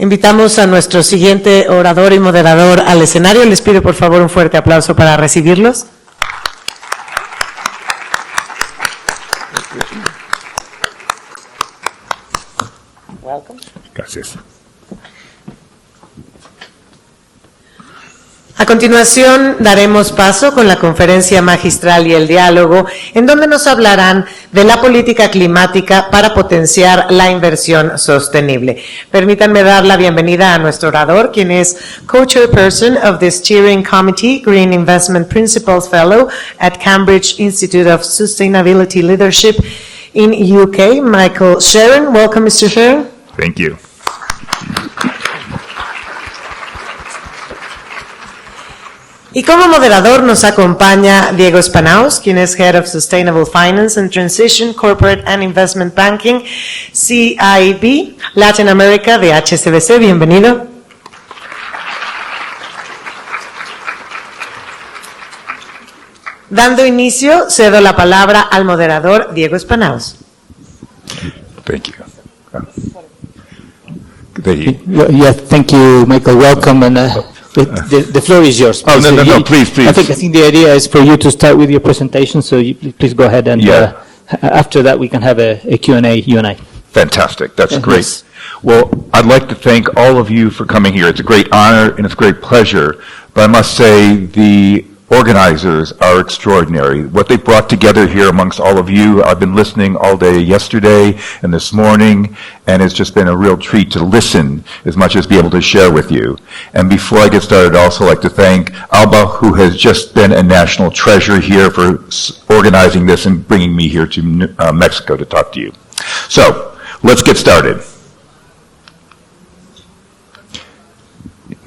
Invitamos a nuestro siguiente orador y moderador al escenario. Les pido por favor un fuerte aplauso para recibirlos. Gracias. A continuación, daremos paso con la conferencia magistral y el diálogo, en donde nos hablarán de la política climática para potenciar la inversión sostenible. Permítanme dar la bienvenida a nuestro orador, quien es Co-chairperson of the Steering Committee, Green Investment Principles Fellow at Cambridge Institute of Sustainability Leadership in UK, Michael Sheren. Welcome, Mr. Sheren. Thank you. Y como moderador nos acompaña Diego Spannaus, quien es Head of Sustainable Finance and Transition, Corporate and Investment Banking, CIB, Latin America de HSBC. Bienvenido. Dando inicio, cedo la palabra al moderador Diego Spannaus. Thank you. Yeah, thank you, Michael. Welcome, and the floor is yours. Oh, no, please. I think the idea is for you to start with your presentation, so please go ahead, and after that we can have a Q&A, you and I. Fantastic. That's great. Yes. Well, I'd like to thank all of you for coming here. It's a great honor and it's a great pleasure, but I must say the organizers are extraordinary. What they brought together here amongst all of you, I've been listening all day yesterday and this morning, and it's just been a real treat to listen as much as be able to share with you. And before I get started, I'd also like to thank Alba, who has just been a national treasure here for organizing this and bringing me here to Mexico to talk to you. So, let's get started.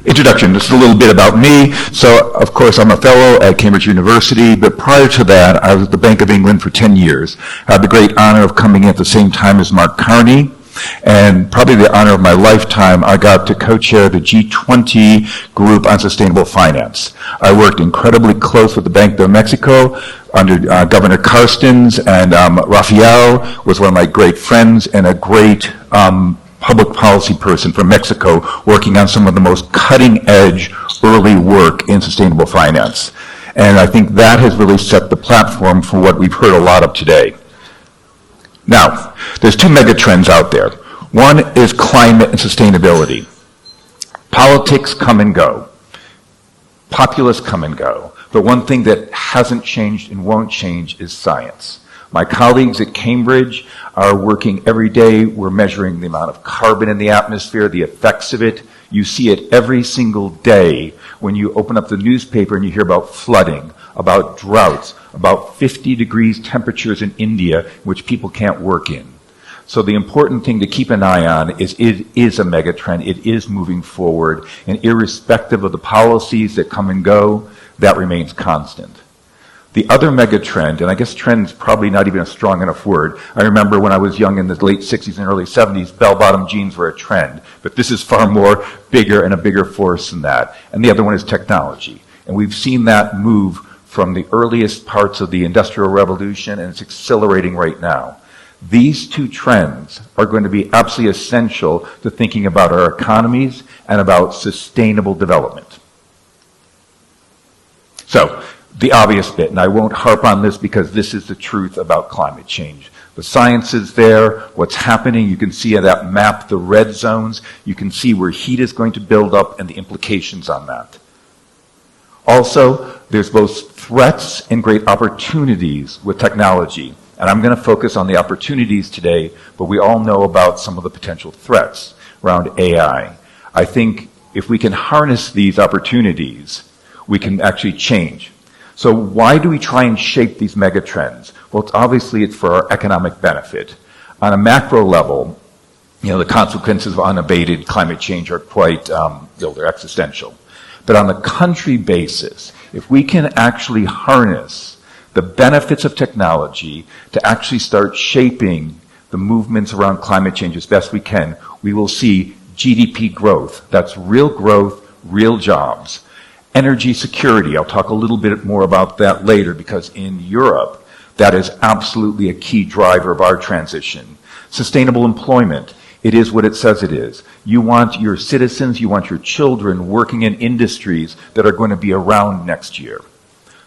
Introduction, this is a little bit about me. So, of course, I'm a fellow at Cambridge University, but prior to that, I was at the Bank of England for 10 years. I had the great honor of coming in at the same time as Mark Carney, and probably the honor of my lifetime, I got to co-chair the G20 group on sustainable finance. I worked incredibly close with the Bank of Mexico under Governor Carstens, and Rafael was one of my great friends and a great public policy person from Mexico working on some of the most cutting-edge early work in sustainable finance. And I think that has really set the platform for what we've heard a lot of today. Now, there's two mega trends out there. One is climate and sustainability. Politics come and go. Populists come and go. But one thing that hasn't changed and won't change is science. My colleagues at Cambridge are working every day. We're measuring the amount of carbon in the atmosphere, the effects of it. You see it every single day when you open up the newspaper and you hear about flooding, about droughts, about 50 degrees temperatures in India, which people can't work in. So the important thing to keep an eye on is it is a megatrend. It is moving forward, and irrespective of the policies that come and go, that remains constant. The other mega trend, and I guess trend's probably not even a strong enough word. I remember when I was young in the late 60s and early 70s, bell-bottom jeans were a trend. But this is far more bigger and a bigger force than that. And the other one is technology. And we've seen that move from the earliest parts of the Industrial Revolution, and it's accelerating right now. These two trends are going to be absolutely essential to thinking about our economies and about sustainable development. So, the obvious bit, and I won't harp on this because this is the truth about climate change. The science is there, what's happening, you can see on that map the red zones, you can see where heat is going to build up and the implications on that. Also, there's both threats and great opportunities with technology. And I'm going to focus on the opportunities today, but we all know about some of the potential threats around AI. I think if we can harness these opportunities, we can actually change. So why do we try and shape these megatrends? Well, obviously it's for our economic benefit. On a macro level, the consequences of unabated climate change are quite, they're existential. But on the country basis, if we can actually harness the benefits of technology to actually start shaping the movements around climate change as best we can, we will see GDP growth. That's real growth, real jobs. Energy security, I'll talk a little bit more about that later because in Europe, that is absolutely a key driver of our transition. Sustainable employment. It is what it says it is. You want your citizens, you want your children working in industries that are going to be around next year.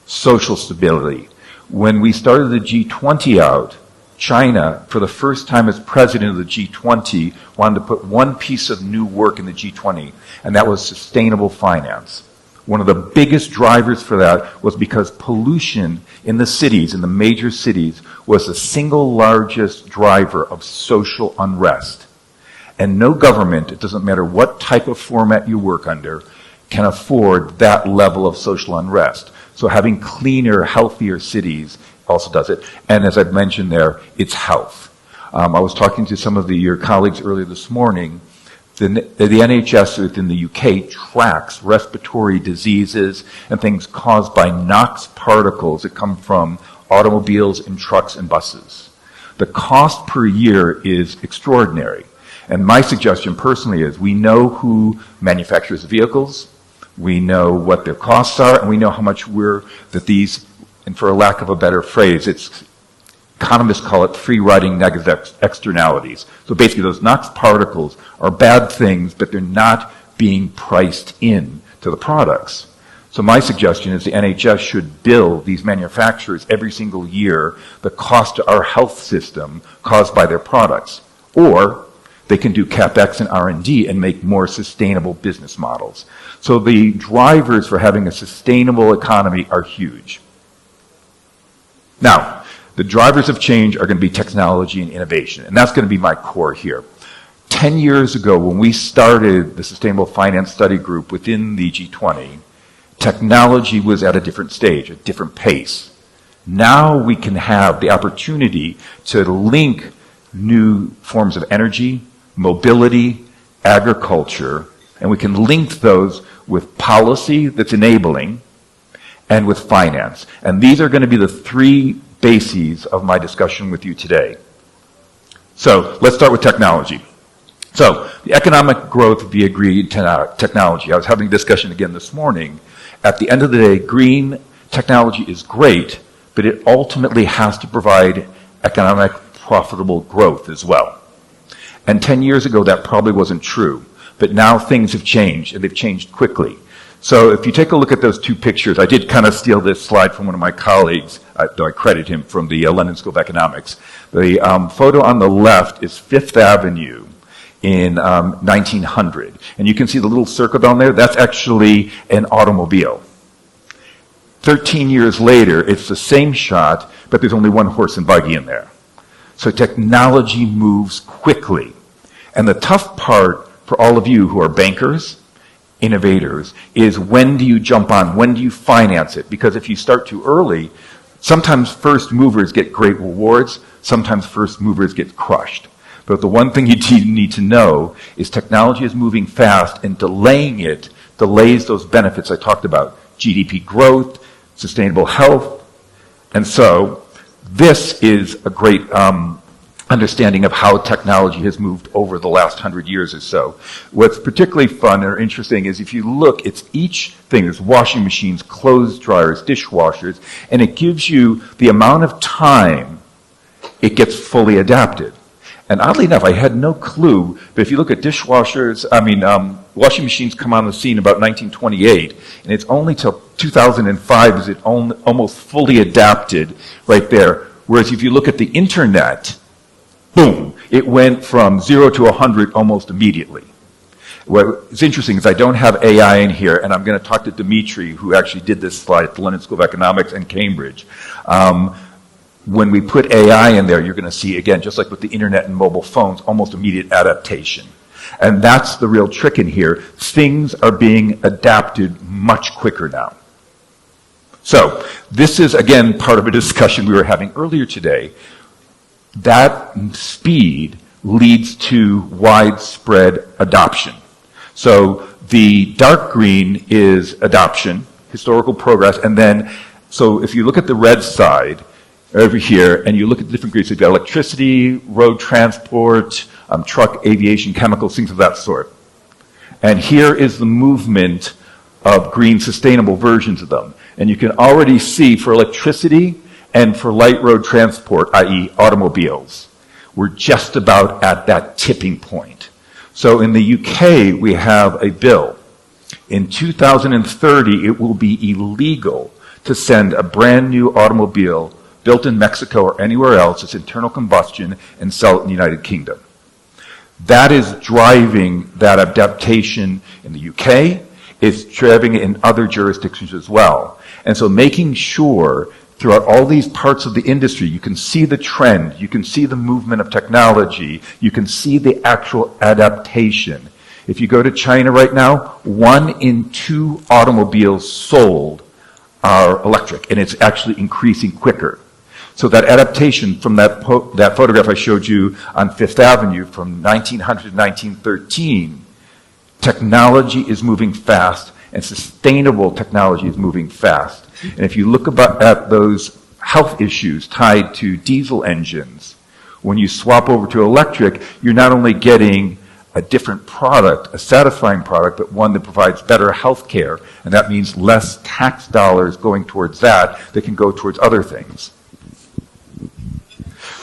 Social stability. When we started the G20 out, China, for the first time as president of the G20, wanted to put one piece of new work in the G20, and that was sustainable finance. One of the biggest drivers for that was because pollution in the cities, in the major cities, was the single largest driver of social unrest. And no government, it doesn't matter what type of format you work under, can afford that level of social unrest. So having cleaner, healthier cities also does it. And as I've mentioned there, it's health. I was talking to some of your colleagues earlier this morning. The NHS within the UK tracks respiratory diseases and things caused by NOx particles that come from automobiles and trucks and buses. The cost per year is extraordinary. And my suggestion personally is we know who manufactures the vehicles, we know what their costs are, and we know how much that these, and for a lack of a better phrase, economists call it free riding negative externalities. So basically those NOx particles are bad things, but they're not being priced in to the products. So my suggestion is the NHS should bill these manufacturers every single year the cost to our health system caused by their products. Or they can do CapEx and R&D and make more sustainable business models. So the drivers for having a sustainable economy are huge. Now, the drivers of change are going to be technology and innovation, and that's going to be my core here. 10 years ago, when we started the Sustainable Finance Study Group within the G20, technology was at a different stage, a different pace. Now we can have the opportunity to link new forms of energy, mobility, agriculture, and we can link those with policy that's enabling and with finance. And these are going to be the three bases of my discussion with you today. So let's start with technology. So the economic growth via green technology. I was having a discussion again this morning. At the end of the day, green technology is great, but it ultimately has to provide economic profitable growth as well. And 10 years ago, that probably wasn't true. But now things have changed, and they've changed quickly. So if you take a look at those two pictures, I did kind of steal this slide from one of my colleagues, though I credit him, from the London School of Economics. The photo on the left is Fifth Avenue in 1900. And you can see the little circle down there. That's actually an automobile. 13 years later, it's the same shot, but there's only one horse and buggy in there. So technology moves quickly. And the tough part for all of you who are bankers, innovators, is when do you jump on? When do you finance it? Because if you start too early, sometimes first movers get great rewards, sometimes first movers get crushed. But the one thing you need to know is technology is moving fast, and delaying it delays those benefits I talked about. GDP growth, sustainable health. And so this is a great understanding of how technology has moved over the last 100 years or so. What's particularly fun or interesting is if you look, it's each thing. There's washing machines, clothes dryers, dishwashers, and it gives you the amount of time it gets fully adapted. And oddly enough, I had no clue, but if you look at dishwashers, washing machines come on the scene about 1928, and it's only till 2005 is it almost fully adapted right there. Whereas if you look at the internet, boom, it went from 0 to 100 almost immediately. What's interesting is I don't have AI in here, and I'm going to talk to Dimitri, who actually did this slide at the London School of Economics and Cambridge. When we put AI in there, you're going to see, again, just like with the internet and mobile phones, almost immediate adaptation. And that's the real trick in here. Things are being adapted much quicker now. So this is, again, part of a discussion we were having earlier today. That speed leads to widespread adoption. So the dark green is adoption, historical progress, and then, so if you look at the red side over here, and you look at the different groups, you've got electricity, road transport, truck, aviation, chemicals, things of that sort. And here is the movement of green sustainable versions of them. And you can already see for electricity and for light road transport, i.e. automobiles, We're just about at that tipping point. So in the UK, we have a bill. In 2030, it will be illegal to send a brand new automobile built in Mexico or anywhere else, it's internal combustion, and sell it in the United Kingdom. That is driving that adaptation in the UK. It's driving it in other jurisdictions as well. And so making sure throughout all these parts of the industry, you can see the trend, you can see the movement of technology, you can see the actual adaptation. If you go to China right now, 1 in 2 automobiles sold are electric, and it's actually increasing quicker. So that adaptation from that photograph I showed you on Fifth Avenue from 1900 to 1913, technology is moving fast, and sustainable technology is moving fast. And if you look at those health issues tied to diesel engines, when you swap over to electric, you're not only getting a different product, a satisfying product, but one that provides better health care, and that means less tax dollars going towards that can go towards other things.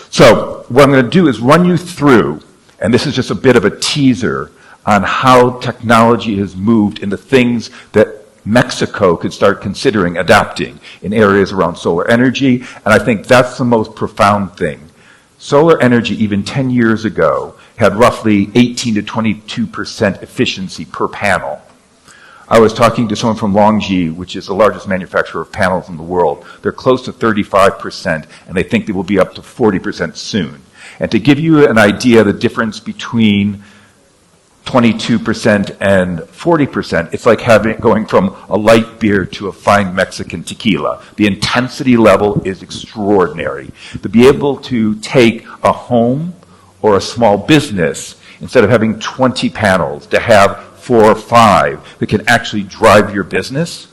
So what I'm going to do is run you through, and this is just a bit of a teaser, on how technology has moved into things that Mexico could start considering adapting in areas around solar energy, and I think that's the most profound thing. Solar energy, even 10 years ago, had roughly 18 to 22% efficiency per panel. I was talking to someone from Longji, which is the largest manufacturer of panels in the world. They're close to 35%, and they think they will be up to 40% soon. And to give you an idea of the difference between 22% and 40%, it's like going from a light beer to a fine Mexican tequila. The intensity level is extraordinary. To be able to take a home or a small business, instead of having 20 panels, to have 4 or 5 that can actually drive your business,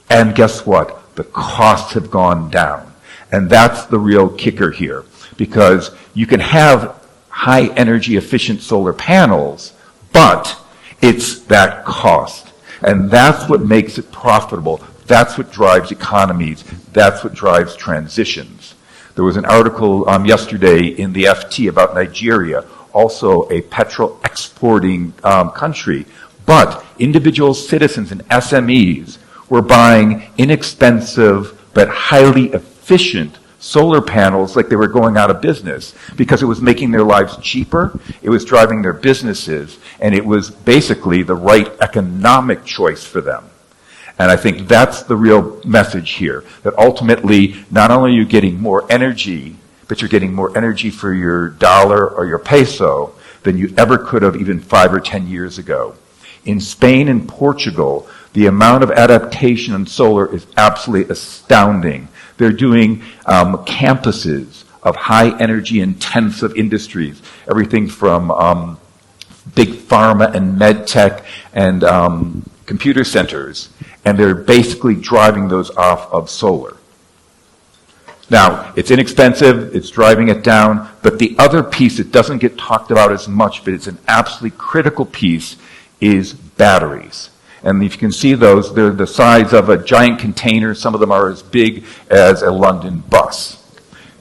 and guess what? The costs have gone down. And that's the real kicker here, because you can have high energy efficient solar panels, but it's that cost. And that's what makes it profitable. That's what drives economies. That's what drives transitions. There was an article yesterday in the FT about Nigeria, also a petrol exporting country. But individual citizens and SMEs were buying inexpensive but highly efficient solar panels like they were going out of business because it was making their lives cheaper, it was driving their businesses, and it was basically the right economic choice for them. And I think that's the real message here, that ultimately not only are you getting more energy, but you're getting more energy for your dollar or your peso than you ever could have even 5 or 10 years ago. In Spain and Portugal, the amount of adaptation in solar is absolutely astounding. They're doing campuses of high energy intensive industries, everything from big pharma and med tech and computer centers, and they're basically driving those off of solar. Now, it's inexpensive, it's driving it down, but the other piece that doesn't get talked about as much, but it's an absolutely critical piece, is batteries. And if you can see those, they're the size of a giant container. Some of them are as big as a London bus.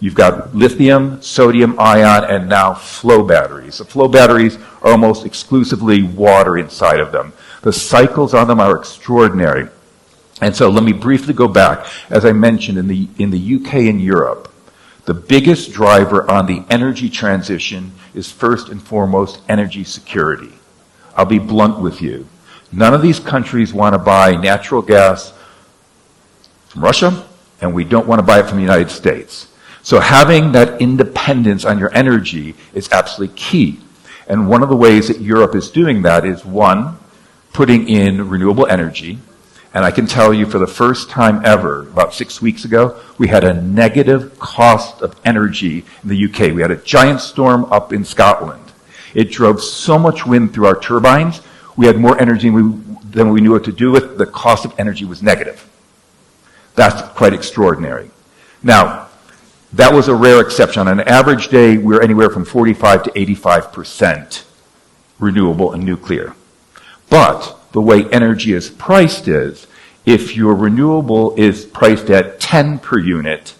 You've got lithium, sodium ion, and now flow batteries. The flow batteries are almost exclusively water inside of them. The cycles on them are extraordinary. And so let me briefly go back. As I mentioned, in the UK and Europe, the biggest driver on the energy transition is first and foremost energy security. I'll be blunt with you. None of these countries want to buy natural gas from Russia, and we don't want to buy it from the United States. So having that independence on your energy is absolutely key. And one of the ways that Europe is doing that is, one, putting in renewable energy. And I can tell you for the first time ever, about 6 weeks ago, we had a negative cost of energy in the UK. We had a giant storm up in Scotland. It drove so much wind through our turbines, we had more energy than we knew what to do with. The cost of energy was negative. That's quite extraordinary. Now, that was a rare exception. On an average day, we're anywhere from 45 to 85% renewable and nuclear. But the way energy is priced is, if your renewable is priced at 10 per unit,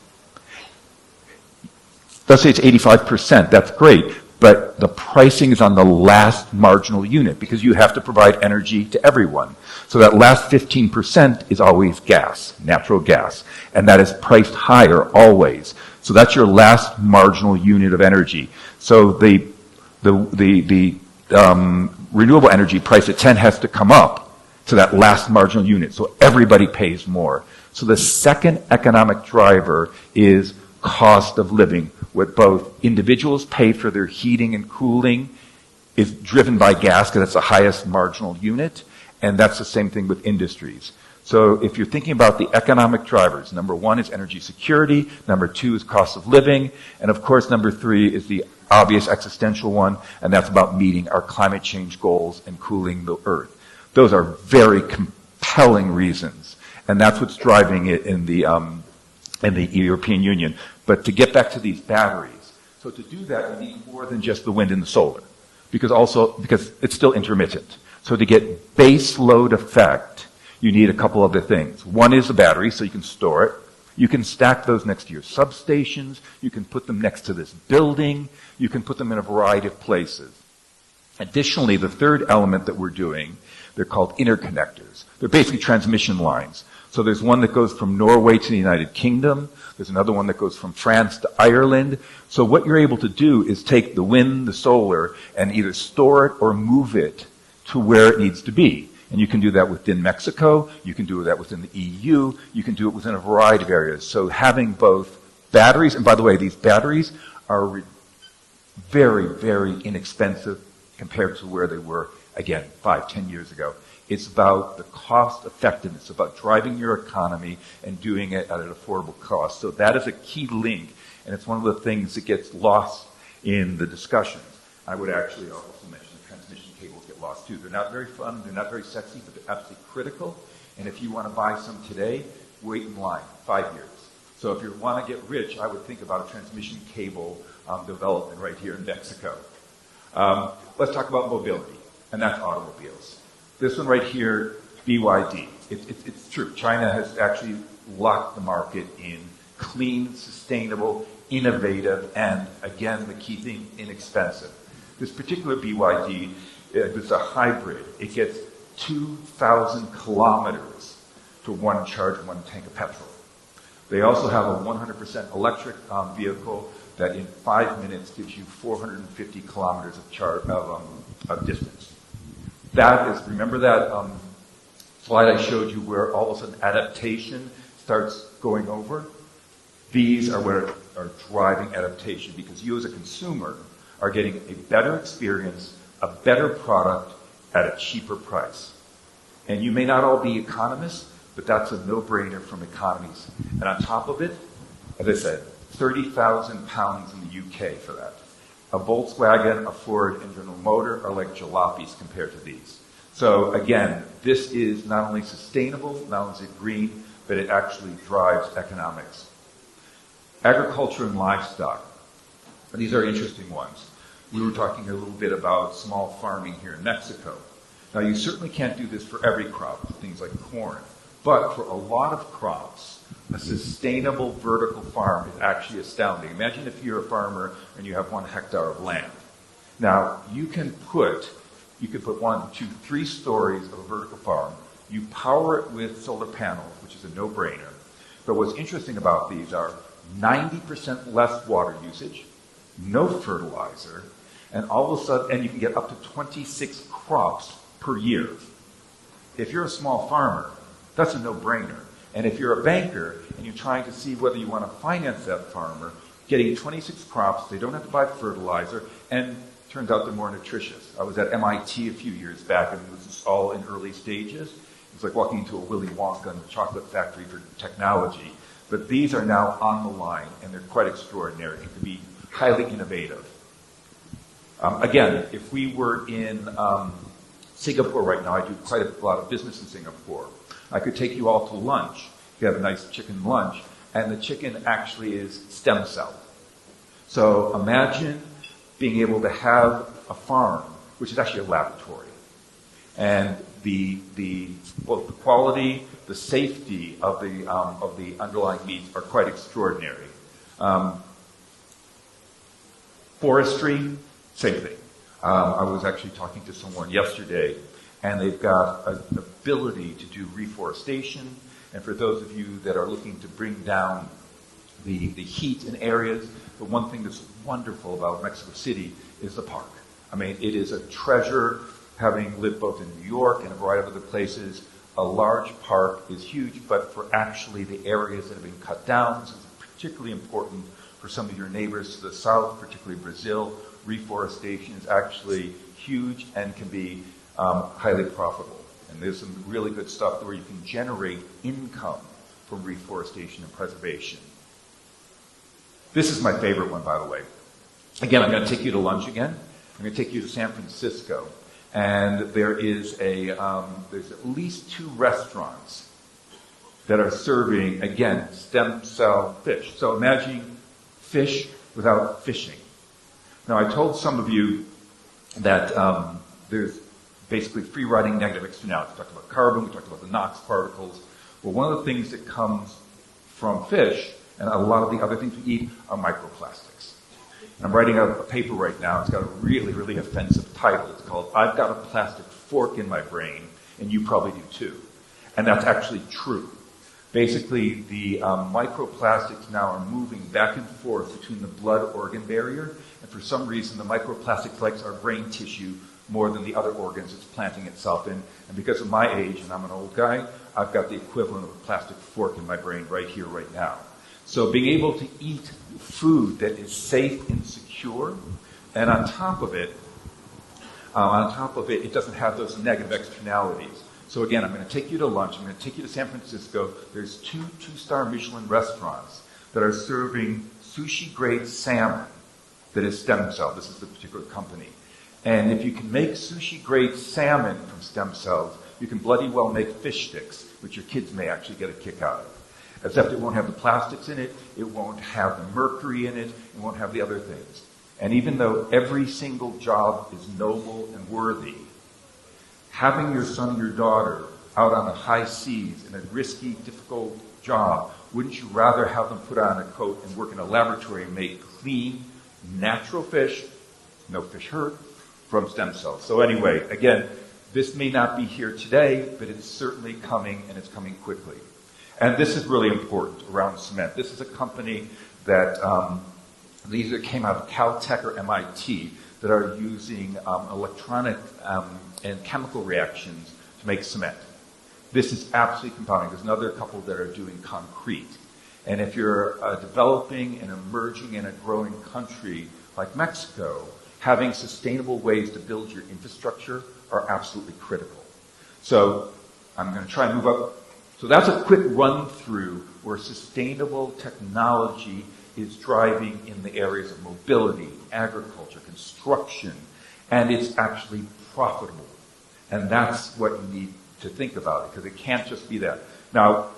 let's say it's 85%, that's great, but the pricing is on the last marginal unit because you have to provide energy to everyone. So that last 15% is always gas, natural gas, and that is priced higher always. So that's your last marginal unit of energy. So the renewable energy price at 10 has to come up to that last marginal unit, so everybody pays more. So the second economic driver is cost of living, what both individuals pay for their heating and cooling is driven by gas because that's the highest marginal unit, and that's the same thing with industries. So if you're thinking about the economic drivers, number one is energy security, number two is cost of living, and of course number three is the obvious existential one, and that's about meeting our climate change goals and cooling the earth. Those are very compelling reasons, and that's what's driving it in the European Union. But to get back to these batteries, so to do that, you need more than just the wind and the solar, because it's still intermittent. So to get base load effect, you need a couple other things. One is the battery, so you can store it. You can stack those next to your substations. You can put them next to this building. You can put them in a variety of places. Additionally, the third element that we're doing, they're called interconnectors. They're basically transmission lines. So there's one that goes from Norway to the United Kingdom. There's another one that goes from France to Ireland. So what you're able to do is take the wind, the solar, and either store it or move it to where it needs to be. And you can do that within Mexico. You can do that within the EU. You can do it within a variety of areas. So having both batteries, and by the way, these batteries are very, very inexpensive compared to where they were, again, 5-10 years ago. It's about the cost effectiveness, about driving your economy and doing it at an affordable cost. So that is a key link, and it's one of the things that gets lost in the discussions. I would actually also mention the transmission cables get lost too. They're not very fun, they're not very sexy, but they're absolutely critical. And if you want to buy some today, wait in line, 5 years. So if you want to get rich, I would think about a transmission cable development right here in Mexico. Let's talk about mobility, and that's automobiles. This one right here, BYD. It's true. China has actually locked the market in clean, sustainable, innovative, and again, the key thing, inexpensive. This particular BYD, it's a hybrid. It gets 2,000 kilometers to one charge, one tank of petrol. They also have a 100% electric vehicle that in 5 minutes gives you 450 kilometers of distance. That is, remember that slide I showed you where all of a sudden adaptation starts going over? These are what are driving adaptation because you as a consumer are getting a better experience, a better product at a cheaper price. And you may not all be economists, but that's a no-brainer from economies. And on top of it, as I said, 30,000 pounds in the UK for that. A Volkswagen, a Ford, and General Motor are like jalopies compared to these. So again, this is not only sustainable, not only is it green, but it actually drives economics. Agriculture and livestock. These are interesting ones. We were talking a little bit about small farming here in Mexico. Now you certainly can't do this for every crop, things like corn, but for a lot of crops, a sustainable vertical farm is actually astounding. Imagine if you're a farmer and you have 1 hectare of land. Now, you can put 1, 2, 3 stories of a vertical farm. You power it with solar panels, which is a no-brainer. But what's interesting about these are 90% less water usage, no fertilizer, and all of a sudden, and you can get up to 26 crops per year. If you're a small farmer, that's a no-brainer. And if you're a banker and you're trying to see whether you want to finance that farmer, getting 26 crops, they don't have to buy fertilizer, and turns out they're more nutritious. I was at MIT a few years back, and this is all in early stages. It's like walking into a Willy Wonka and chocolate factory for technology. But these are now on the line, and they're quite extraordinary. It can be highly innovative. Again, if we were in Singapore right now, I do quite a lot of business in Singapore. I could take you all to lunch. You have a nice chicken lunch, and the chicken actually is stem cell. So imagine being able to have a farm, which is actually a laboratory, and both the quality, the safety of the underlying meats are quite extraordinary. Forestry, same thing. I was actually talking to someone yesterday, and they've got an ability to do reforestation. And for those of you that are looking to bring down the heat in areas, the one thing that's wonderful about Mexico City is the park. I mean, it is a treasure, having lived both in New York and a variety of other places. A large park is huge, but for actually the areas that have been cut down, this is particularly important for some of your neighbors to the south, particularly Brazil. Reforestation is actually huge and can be highly profitable. And there's some really good stuff where you can generate income from reforestation and preservation. This is my favorite one, by the way. Again, I'm going to take you to lunch again. I'm going to take you to San Francisco. And there is there's at least 2 restaurants that are serving, again, stem cell fish. So imagine fish without fishing. Now, I told some of you that there's basically free riding negative externalities. We talked about carbon, we talked about the NOx particles. Well, one of the things that comes from fish, and a lot of the other things we eat, are microplastics. And I'm writing a paper right now. It's got a really, really offensive title. It's called, I've Got a Plastic Fork in My Brain, and You Probably Do Too. And that's actually true. Basically, the microplastics now are moving back and forth between the blood-organ barrier, and for some reason, the microplastic likes our brain tissue more than the other organs it's planting itself in. And because of my age, and I'm an old guy, I've got the equivalent of a plastic fork in my brain right here, right now. So being able to eat food that is safe and secure, and on top of it, it doesn't have those negative externalities. So again, I'm going to take you to lunch. I'm going to take you to San Francisco. There's 2 two-star Michelin restaurants that are serving sushi-grade salmon that is stem cell. This is the particular company. And if you can make sushi-grade salmon from stem cells, you can bloody well make fish sticks, which your kids may actually get a kick out of. Except it won't have the plastics in it, it won't have the mercury in it, it won't have the other things. And even though every single job is noble and worthy, having your son and your daughter out on the high seas in a risky, difficult job, wouldn't you rather have them put on a coat and work in a laboratory and make clean, natural fish, no fish hurt, from stem cells? So anyway, again, this may not be here today, but it's certainly coming, and it's coming quickly. And this is really important around cement. This is a company that these came out of Caltech or MIT that are using electronic and chemical reactions to make cement. This is absolutely compounding. There's another couple that are doing concrete. And if you're a developing and emerging and a growing country like Mexico, having sustainable ways to build your infrastructure are absolutely critical. So I'm going to try and move up. So that's a quick run through where sustainable technology is driving in the areas of mobility, agriculture, construction, and it's actually profitable. And that's what you need to think about, because it can't just be that. Now,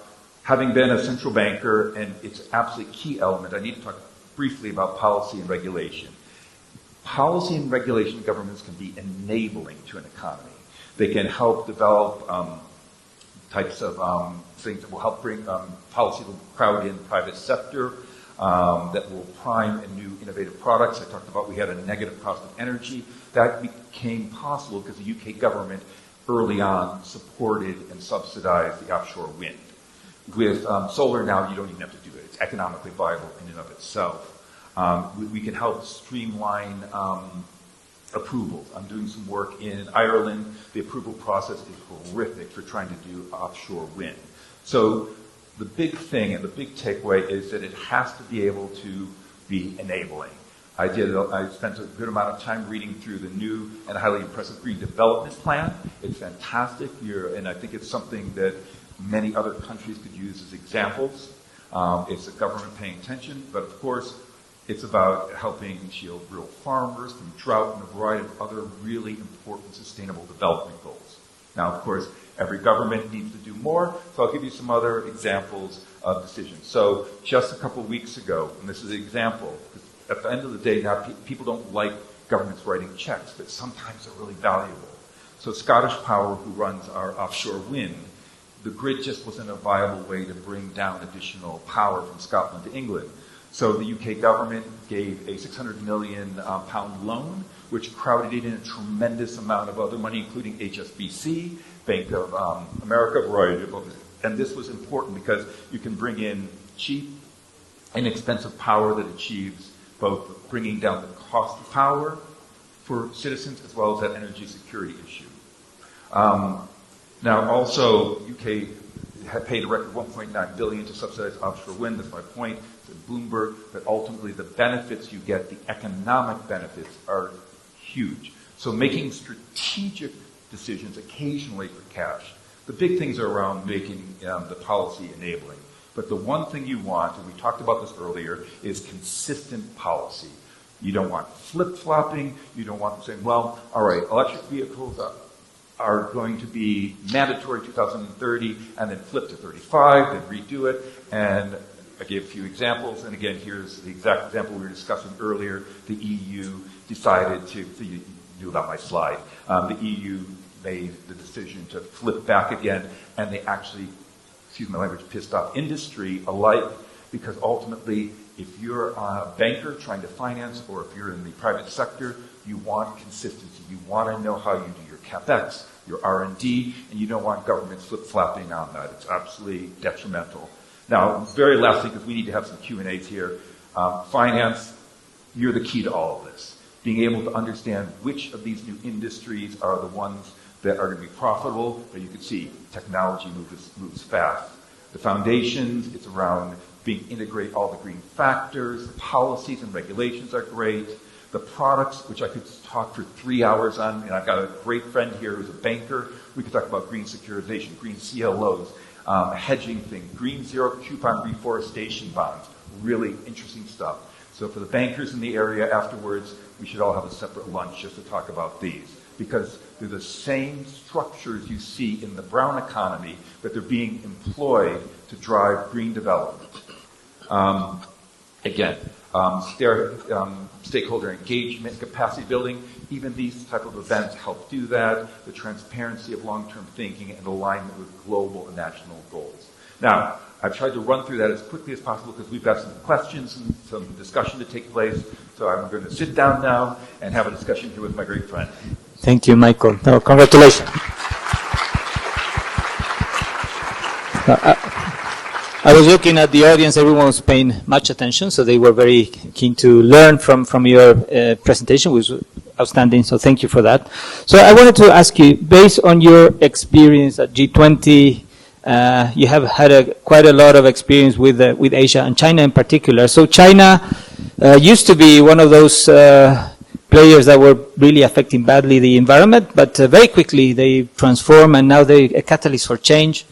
having been a central banker, and it's an absolutely key element, I need to talk briefly about policy and regulation. Policy and regulation governments can be enabling to an economy. They can help develop types of things that will help bring policy to crowd in private sector, that will prime new innovative products. I talked about we had a negative cost of energy. That became possible because the UK government early on supported and subsidized the offshore wind. With solar now, you don't even have to do it. It's economically viable in and of itself. We can help streamline approvals. I'm doing some work in Ireland. The approval process is horrific for trying to do offshore wind. So the big thing and the big takeaway is that it has to be able to be enabling. I spent a good amount of time reading through the new and highly impressive Green Development Plan. It's fantastic, and I think it's something that many other countries could use as examples. It's the government paying attention, but of course, it's about helping shield real farmers from drought and a variety of other really important sustainable development goals. Now, of course, every government needs to do more, so I'll give you some other examples of decisions. So just a couple of weeks ago, and this is an example, at the end of the day now, people don't like governments writing checks, but sometimes they're really valuable. So Scottish Power, who runs our offshore wind, the grid just wasn't a viable way to bring down additional power from Scotland to England. So the UK government gave a £600 million pound loan, which crowded in a tremendous amount of other money, including HSBC, Bank of America, a variety of others. And this was important because you can bring in cheap, inexpensive power that achieves both bringing down the cost of power for citizens as well as that energy security issue. Now, also, UK had paid a record $1.9 billion to subsidize offshore wind. That's my point. To Bloomberg, but ultimately the benefits you get, the economic benefits, are huge. So making strategic decisions occasionally for cash. The big things are around making the policy enabling. But the one thing you want, and we talked about this earlier, is consistent policy. You don't want flip-flopping. You don't want them saying, well, all right, electric vehicles are going to be mandatory 2030 and then flip to 35, then redo it. And I gave a few examples. And again, here's the exact example we were discussing earlier. The EU decided to, so you knew about my slide, the EU made the decision to flip back again, and they actually, excuse my language, pissed off industry alike, because ultimately, if you're a banker trying to finance, or if you're in the private sector, you want consistency. You want to know how you do your CapEx, your R&D, and you don't want government flip-flopping on that. It's absolutely detrimental. Now, very lastly, because we need to have some Q&As here, finance, you're the key to all of this. Being able to understand which of these new industries are the ones that are going to be profitable, but you can see technology moves fast. The foundations, it's around integrate all the green factors, the policies and regulations are great. The products, which I could talk for 3 hours on, and I've got a great friend here who's a banker. We could talk about green securitization, green CLOs, hedging thing, green zero coupon reforestation bonds, really interesting stuff. So for the bankers in the area afterwards, we should all have a separate lunch just to talk about these, because they're the same structures you see in the brown economy, but they're being employed to drive green development. Stakeholder engagement, capacity building, even these type of events help do that, the transparency of long-term thinking and alignment with global and national goals. Now, I've tried to run through that as quickly as possible because we've got some questions and some discussion to take place, so I'm going to sit down now and have a discussion here with my great friend. Thank you, Michael. No, congratulations. I was looking at the audience, everyone was paying much attention, so they were very keen to learn from your presentation, which was outstanding, so thank you for that. So I wanted to ask you, based on your experience at G20, you have had quite a lot of experience with Asia and China in particular. So China used to be one of those players that were really affecting badly the environment, but very quickly they transform, and now they're a catalyst for change.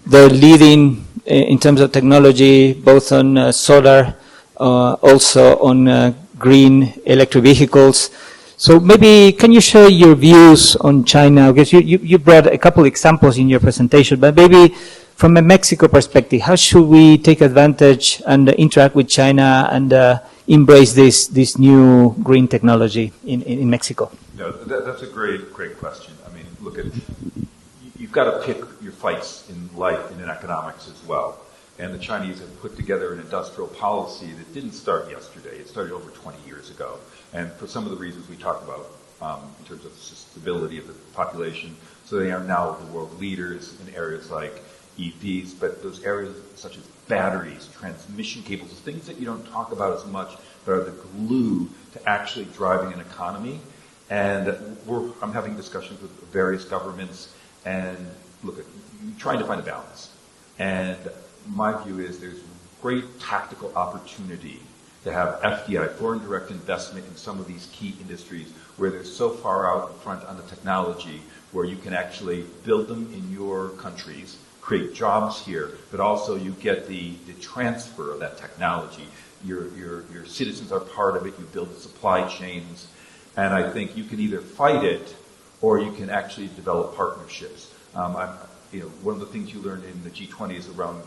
They're leading in terms of technology, both on solar, also on green electric vehicles. So maybe can you share your views on China? Because you brought a couple examples in your presentation, but maybe from a Mexico perspective, how should we take advantage and interact with China and embrace this new green technology in Mexico? No, that's a great question. I mean, look at, you've got to pick your fights in life and in economics as well. And the Chinese have put together an industrial policy that didn't start yesterday. It started over 20 years ago. And for some of the reasons we talked about in terms of stability of the population, so they are now the world leaders in areas like EVs, but those areas such as batteries, transmission cables, things that you don't talk about as much, but are the glue to actually driving an economy. And I'm having discussions with various governments and look at trying to find a balance. And my view is there's great tactical opportunity to have FDI, foreign direct investment, in some of these key industries where they're so far out in front on the technology where you can actually build them in your countries, create jobs here, but also you get the transfer of that technology. Your citizens are part of it, you build the supply chains, and I think you can either fight it or you can actually develop partnerships. One of the things you learn in the G20 is around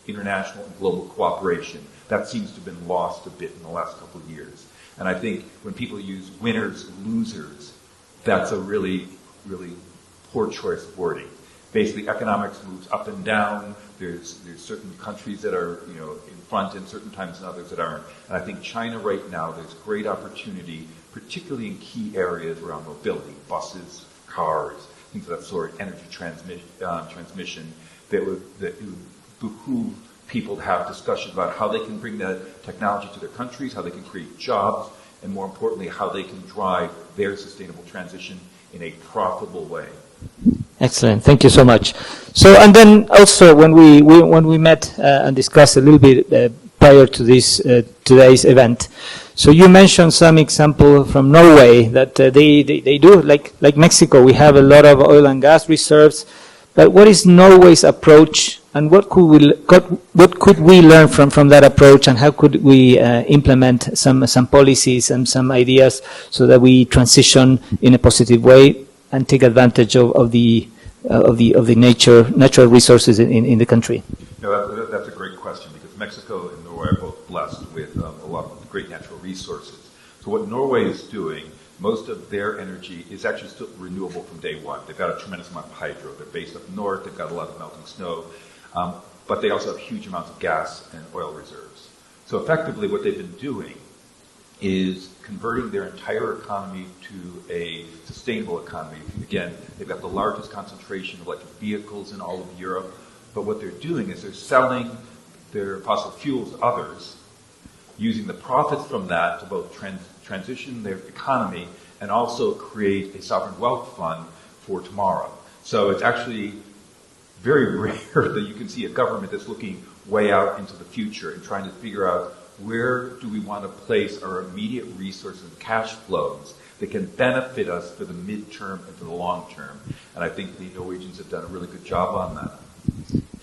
international and global cooperation. That seems to have been lost a bit in the last couple of years. And I think when people use winners, losers, that's a really, really poor choice of wording. basically economics moves up and down. There's certain countries that are, in front and certain times and others that aren't. And I think China right now, there's great opportunity, particularly in key areas around mobility, buses, cars, things of that sort, energy transmission, that it would behoove people to have discussion about how they can bring that technology to their countries, how they can create jobs, and more importantly, how they can drive their sustainable transition in a profitable way. Excellent. Thank you so much. So, and then also when we met and discussed a little bit prior to this today's event, so you mentioned some example from Norway that they do, like Mexico. We have a lot of oil and gas reserves, but what is Norway's approach, and what could we learn from that approach, and how could we implement some policies and some ideas so that we transition in a positive way and take advantage of the natural resources in the country? No, that's a great question, because Mexico and Norway are both blessed with a lot of great natural resources. So what Norway is doing, most of their energy is actually still renewable from day one. They've got a tremendous amount of hydro. They're based up north. They've got a lot of melting snow. But they also have huge amounts of gas and oil reserves. So effectively what they've been doing is converting their entire economy to a sustainable economy. Again, they've got the largest concentration of electric vehicles in all of Europe. But what they're doing is they're selling their fossil fuels to others, using the profits from that to both transition their economy and also create a sovereign wealth fund for tomorrow. So it's actually very rare that you can see a government that's looking way out into the future and trying to figure out where do we want to place our immediate resources and cash flows that can benefit us for the midterm and for the long term. And I think the Norwegians have done a really good job on that.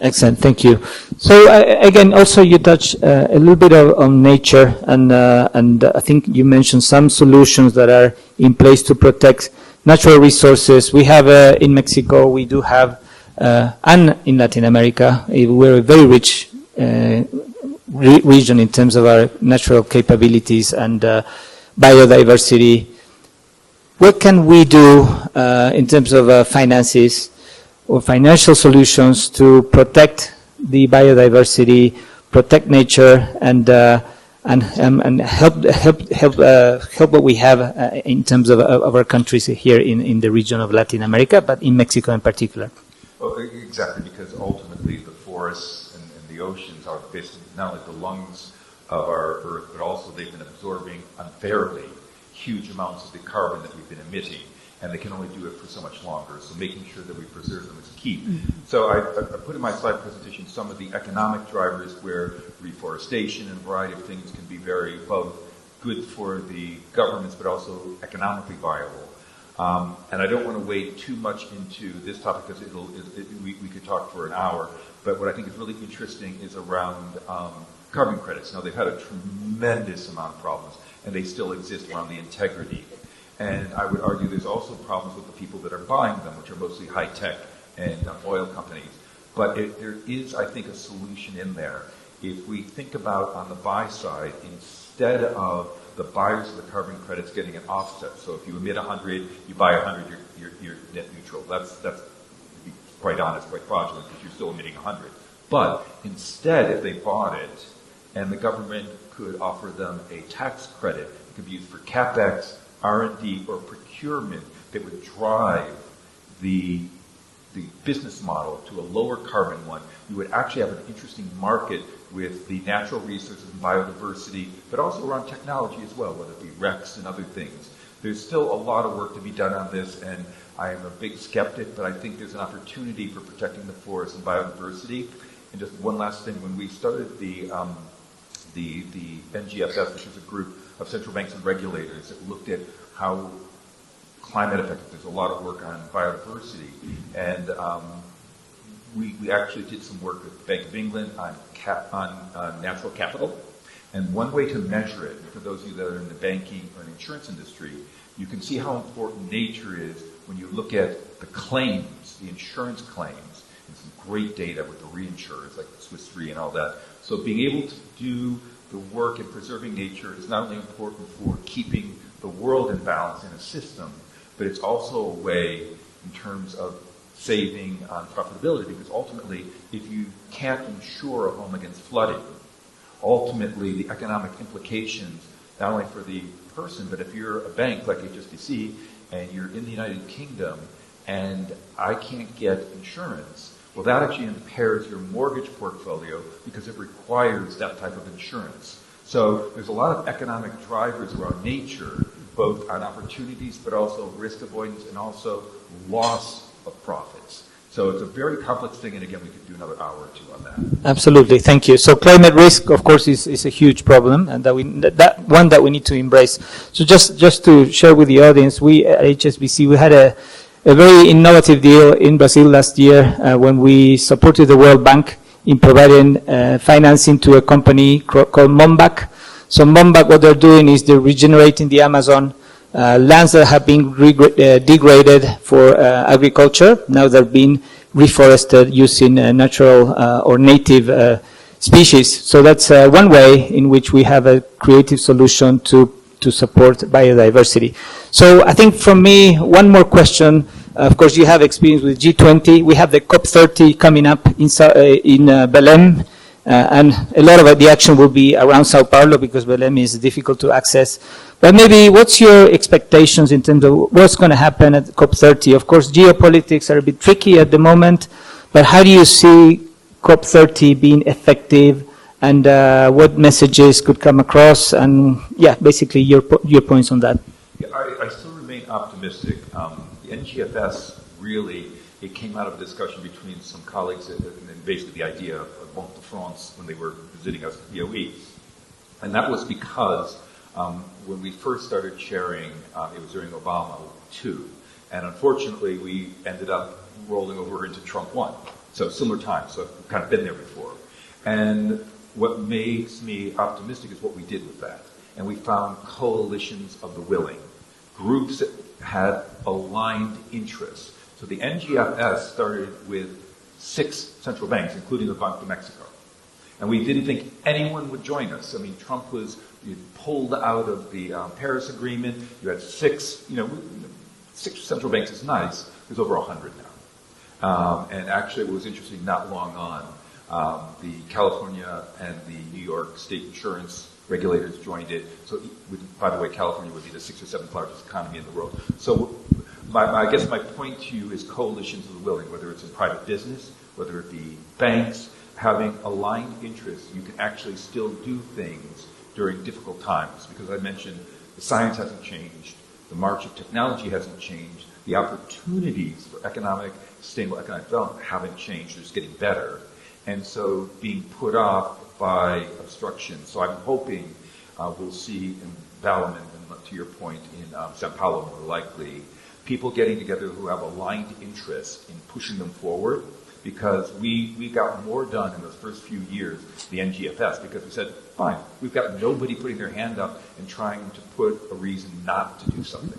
Excellent, thank you. So again, also you touched a little bit on nature, and I think you mentioned some solutions that are in place to protect natural resources. We have in Mexico, we do have, and in Latin America, we're a very rich region in terms of our natural capabilities and biodiversity. What can we do in terms of finances or financial solutions to protect the biodiversity, protect nature, and help what we have in terms of our countries here in the region of Latin America, but in Mexico in particular? Well, exactly, because ultimately the forests and the oceans are basically not only the lungs of our Earth, but also they've been absorbing unfairly huge amounts of the carbon that we've been emitting, and they can only do it for so much longer. So making sure that we preserve them is key. So I put in my slide presentation some of the economic drivers where reforestation and a variety of things can be very both good for the governments, but also economically viable. And I don't want to wade too much into this topic because we could talk for an hour. But what I think is really interesting is around carbon credits. Now, they've had a tremendous amount of problems, and they still exist around the integrity. And I would argue there's also problems with the people that are buying them, which are mostly high-tech and oil companies. But there is, I think, a solution in there. If we think about on the buy side, instead of the buyers of the carbon credits getting an offset. So if you emit 100, you buy 100, you're net neutral. That's to be quite honest, quite fraudulent because you're still emitting 100. But instead, if they bought it, and the government could offer them a tax credit, it could be used for CapEx, R&D, or procurement that would drive the business model to a lower carbon one. You would actually have an interesting market with the natural resources and biodiversity, but also around technology as well, whether it be RECs and other things. There's still a lot of work to be done on this, and I am a big skeptic, but I think there's an opportunity for protecting the forest and biodiversity. And just one last thing, when we started the NGFS, which is a group of central banks and regulators that looked at how climate affected, there's a lot of work on biodiversity, and we actually did some work with the Bank of England on natural capital. And one way to measure it, for those of you that are in the banking or insurance industry, you can see how important nature is when you look at the claims, the insurance claims, and some great data with the reinsurers like the Swiss Re and all that. So being able to do the work in preserving nature is not only important for keeping the world in balance in a system, but it's also a way in terms of saving on profitability, because ultimately, if you can't insure a home against flooding, ultimately the economic implications, not only for the person, but if you're a bank like HSBC and you're in the United Kingdom and I can't get insurance, well, that actually impairs your mortgage portfolio because it requires that type of insurance. So there's a lot of economic drivers around nature, both on opportunities, but also risk avoidance and also loss of profits. So it's a very complex thing, and again, we could do another hour or two on that. Absolutely, thank you. So climate risk, of course, is a huge problem, and that we need to embrace. So just to share with the audience, we at HSBC, we had a very innovative deal in Brazil last year when we supported the World Bank in providing financing to a company called Mombac. So Mombac, what they're doing is they're regenerating the Amazon lands that have been degraded for agriculture. Now they're being reforested using natural or native species. So that's one way in which we have a creative solution to support biodiversity. So I think from me, one more question. Of course, you have experience with G20. We have the COP30 coming up in Belém. And a lot of the action will be around Sao Paulo because Belém is difficult to access. But maybe what's your expectations in terms of what's going to happen at COP30? Of course, geopolitics are a bit tricky at the moment, but how do you see COP30 being effective and what messages could come across? And yeah, basically your points on that. Yeah, I still remain optimistic. The NGFS really, it came out of a discussion between some colleagues and basically the idea of Banque de France when they were visiting us at BOE. And that was because when we first started sharing, it was during Obama 2. And unfortunately, we ended up rolling over into Trump 1. So similar times, so I've kind of been there before. And what makes me optimistic is what we did with that. And we found coalitions of the willing, groups that had aligned interests. So the NGFS started with 6 central banks, including the Bank of Mexico. And we didn't think anyone would join us. I mean, Trump was pulled out of the Paris Agreement. You had 6, 6 central banks is nice. There's over 100 now. And actually, it was interesting, not long on, the California and the New York state insurance regulators joined it. So, by the way, California would be the 6th or 7th largest economy in the world. So I guess my point to you is coalitions of the willing, whether it's in private business, whether it be banks, having aligned interests, you can actually still do things during difficult times. Because I mentioned the science hasn't changed, the march of technology hasn't changed, the opportunities for sustainable economic development haven't changed, they're just getting better. And so being put off by obstruction. So I'm hoping we'll see in Belém, and to your point, in Sao Paulo more likely, people getting together who have aligned interests in pushing them forward, because we got more done in those first few years, the NGFS, because we said, fine, we've got nobody putting their hand up and trying to put a reason not to do something.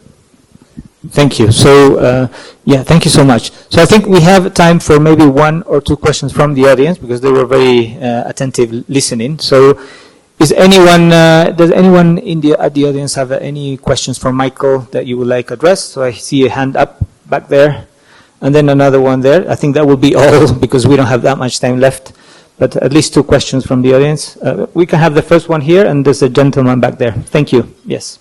Thank you. So, thank you so much. So I think we have time for maybe 1 or 2 questions from the audience, because they were very attentive listening. So does anyone at the audience have any questions for Michael that you would like addressed? So I see a hand up back there, and then another one there. I think that will be all because we don't have that much time left. But at least 2 questions from the audience. We can have the first one here, and there's a gentleman back there. Thank you. Yes.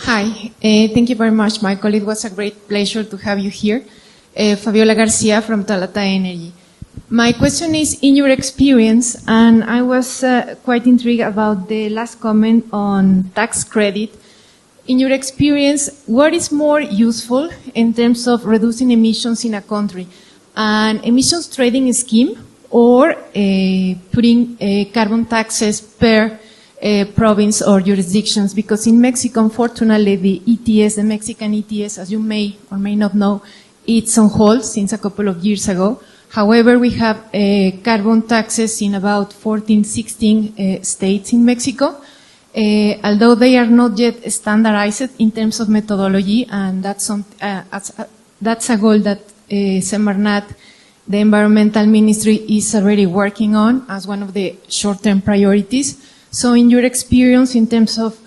Hi. Thank you very much, Michael. It was a great pleasure to have you here. Fabiola Garcia from Talata Energy. My question is, in your experience, and I was quite intrigued about the last comment on tax credit. In your experience, what is more useful in terms of reducing emissions in a country? An emissions trading scheme or putting carbon taxes per province or jurisdictions? Because in Mexico, unfortunately, the ETS, the Mexican ETS, as you may or may not know, it's on hold since a couple of years ago. However, we have carbon taxes in about 14, 16 states in Mexico, although they are not yet standardized in terms of methodology, and that's a goal that Semarnat, the environmental ministry, is already working on as one of the short-term priorities. So in your experience in terms of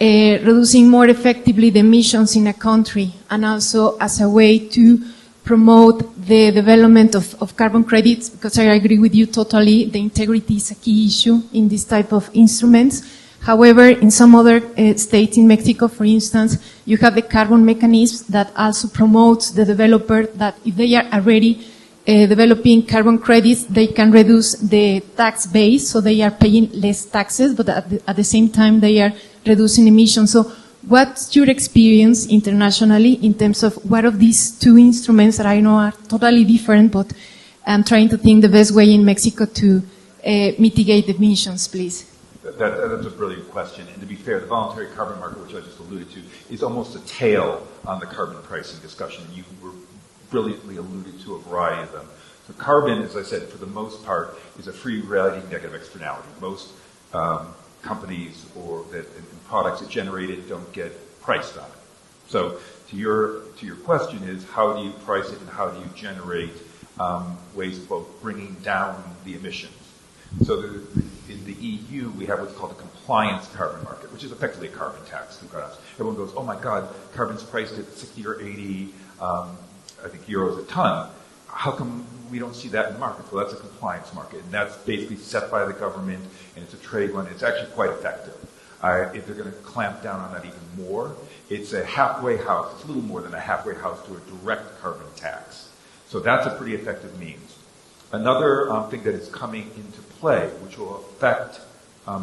reducing more effectively the emissions in a country, and also as a way to promote the development of carbon credits, because I agree with you totally, the integrity is a key issue in this type of instruments. However, in some other states, in Mexico, for instance, you have the carbon mechanism that also promotes the developer that if they are already developing carbon credits, they can reduce the tax base, so they are paying less taxes, but at the same time they are reducing emissions. So what's your experience internationally in terms of what of these two instruments that I know are totally different, but I'm trying to think the best way in Mexico to mitigate the emissions, please? That's a brilliant question. And to be fair, the voluntary carbon market, which I just alluded to, is almost a tail on the carbon pricing discussion. You were brilliantly alluded to a variety of them. So carbon, as I said, for the most part, is a free riding negative externality. Most companies and products that generate it don't get priced on it. So to your question is, how do you price it and how do you generate ways of both bringing down the emissions? So in the EU, we have what's called a compliance carbon market, which is effectively a carbon tax. Everyone goes, oh my God, carbon's priced at 60 or 80 I think euros a ton. How come we don't see that in the market? Well, that's a compliance market, and that's basically set by the government, and it's a trade one. It's actually quite effective. If they're going to clamp down on that even more, it's a halfway house. It's a little more than a halfway house to a direct carbon tax. So that's a pretty effective means. Another thing that is coming into play, which will affect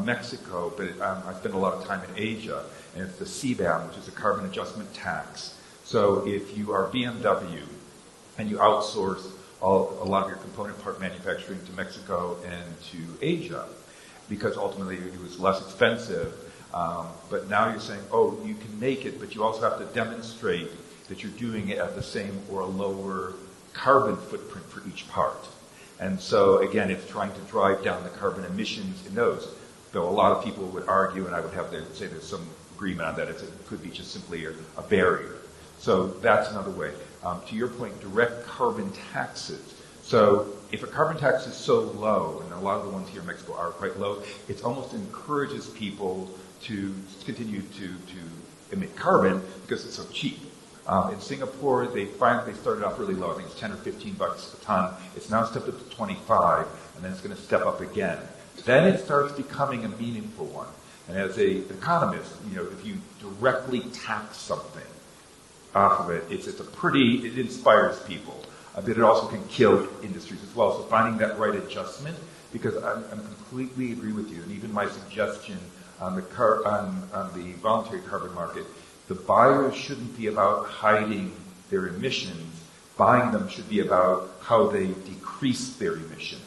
Mexico, but I spend a lot of time in Asia, and it's the CBAM, which is a carbon adjustment tax. So if you are BMW and you outsource a lot of your component part manufacturing to Mexico and to Asia, because ultimately it was less expensive, but now you're saying, oh, you can make it, but you also have to demonstrate that you're doing it at the same or a lower carbon footprint for each part. And so, again, it's trying to drive down the carbon emissions in those. Though a lot of people would argue, and I would have to say there's some agreement on that, it could be just simply a barrier. So that's another way. To your point, direct carbon taxes. So if a carbon tax is so low, and a lot of the ones here in Mexico are quite low, it almost encourages people to continue to emit carbon because it's so cheap. In Singapore, they started off really low. I think it's 10 or 15 bucks a ton. It's now stepped up to 25, and then it's going to step up again. Then it starts becoming a meaningful one. And as an economist, if you directly tax something off of it, it inspires people. But it also can kill industries as well. So finding that right adjustment, because I completely agree with you, and even my suggestion on the voluntary carbon market, the buyers shouldn't be about hiding their emissions. Buying them should be about how they decrease their emissions.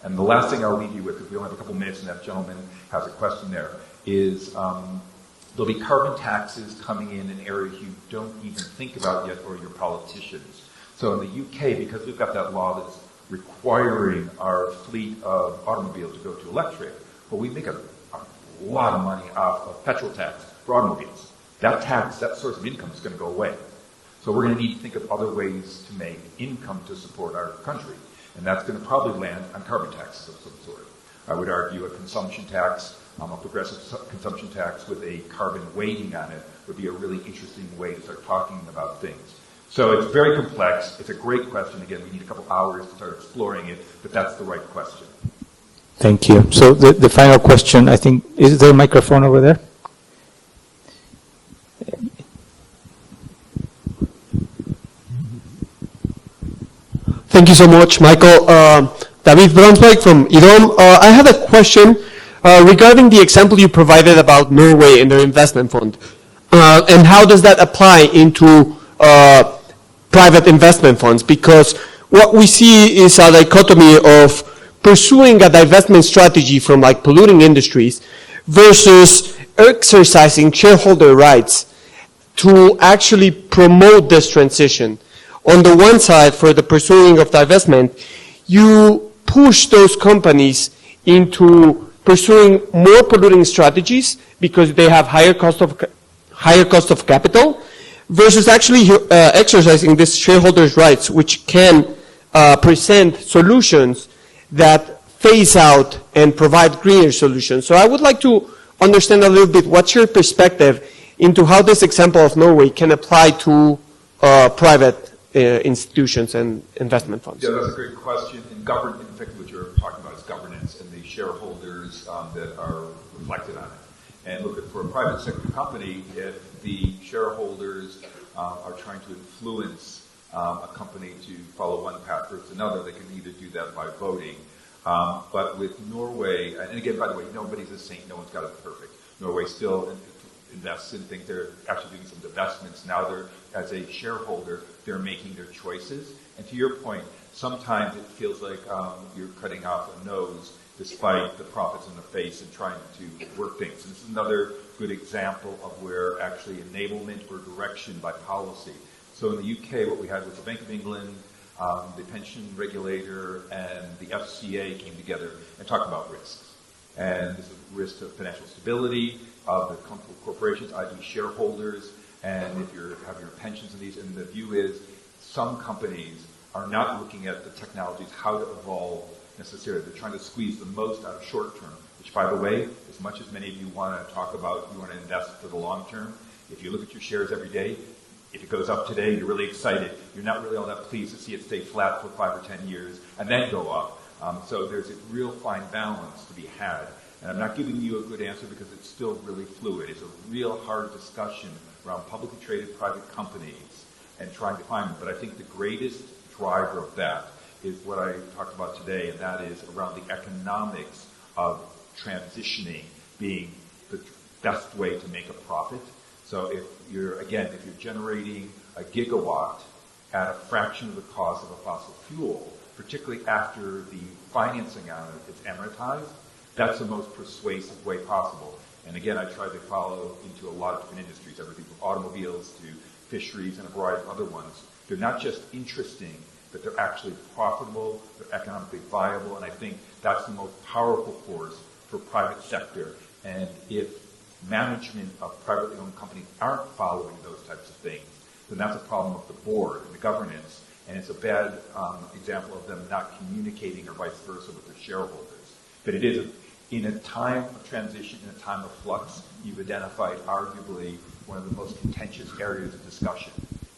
And the last thing I'll leave you with, because we only have a couple minutes and that gentleman has a question there, is there'll be carbon taxes coming in areas you don't even think about yet, or your politicians. So in the UK, because we've got that law that's requiring our fleet of automobiles to go to electric, well, we make a lot of money off of petrol tax for automobiles. That tax, that source of income is going to go away. So we're going to need to think of other ways to make income to support our country. And that's going to probably land on carbon taxes of some sort. I would argue a consumption tax, a progressive consumption tax with a carbon weighting on it would be a really interesting way to start talking about things. So it's very complex. It's a great question. Again, we need a couple hours to start exploring it, but that's the right question. Thank you. So the final question, I think, is there a microphone over there? Thank you so much, Michael. David Bronswijk from IDOM. I have a question regarding the example you provided about Norway and their investment fund. And how does that apply into private investment funds? Because what we see is a dichotomy of pursuing a divestment strategy from like polluting industries versus exercising shareholder rights to actually promote this transition. On the one side, for the pursuing of divestment, you push those companies into pursuing more polluting strategies because they have higher cost of capital, versus actually exercising this shareholders' rights, which can present solutions that phase out and provide greener solutions. So I would like to understand a little bit what's your perspective into how this example of Norway can apply to private institutions and investment funds? Yeah, that's a great question. In fact, what you're talking about is governance and the shareholders that are reflected on it. And look, for a private sector company, if the shareholders are trying to influence a company to follow one path versus another, they can either do that by voting. But with Norway, and again, by the way, nobody's a saint, no one's got it perfect. Norway still invests in things. They're actually doing some divestments. Now as a shareholder, they're making their choices. And to your point, sometimes it feels like you're cutting off a nose despite the profits in the face and trying to work things. And this is another good example of where actually enablement or direction by policy. So in the UK, what we had was the Bank of England, the pension regulator, and the FCA came together and talked about risks. And this is risk to financial stability of the corporations, i.e. shareholders, and if you have your pensions in these. And the view is some companies are not looking at the technologies, how to evolve necessarily. They're trying to squeeze the most out of short term, which, by the way, as much as many of you want to talk about, you want to invest for the long term, if you look at your shares every day, if it goes up today, you're really excited. You're not really all that pleased to see it stay flat for 5 or 10 years and then go up. So there's a real fine balance to be had. And I'm not giving you a good answer because it's still really fluid. It's a real hard discussion around publicly traded private companies and trying to find them. But I think the greatest driver of that is what I talked about today, and that is around the economics of transitioning being the best way to make a profit. So if you're generating a gigawatt at a fraction of the cost of a fossil fuel, particularly after the financing on it is amortized, that's the most persuasive way possible. And again, I tried to follow into a lot of different industries, everything from automobiles to fisheries and a variety of other ones. They're not just interesting, but they're actually profitable, they're economically viable, and I think that's the most powerful force for private sector. And if management of privately owned companies aren't following those types of things, then that's a problem of the board and the governance, and it's a bad example of them not communicating or vice versa with their shareholders. But it is, in a time of transition, in a time of flux, you've identified arguably one of the most contentious areas of discussion.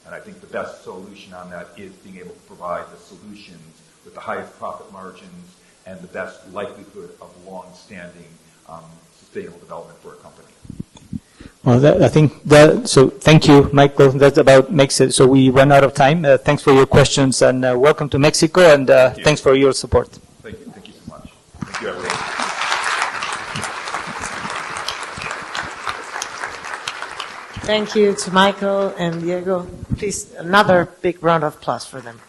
And I think the best solution on that is being able to provide the solutions with the highest profit margins and the best likelihood of long-standing sustainable development for a company. Well, I think that, so thank you, Michael. That about makes it. So we run out of time. Thanks for your questions, and welcome to Mexico, and thanks for your support. Thank you. Thank you so much. Thank you, everyone. Thank you to Michael and Diego. Please, another big round of applause for them.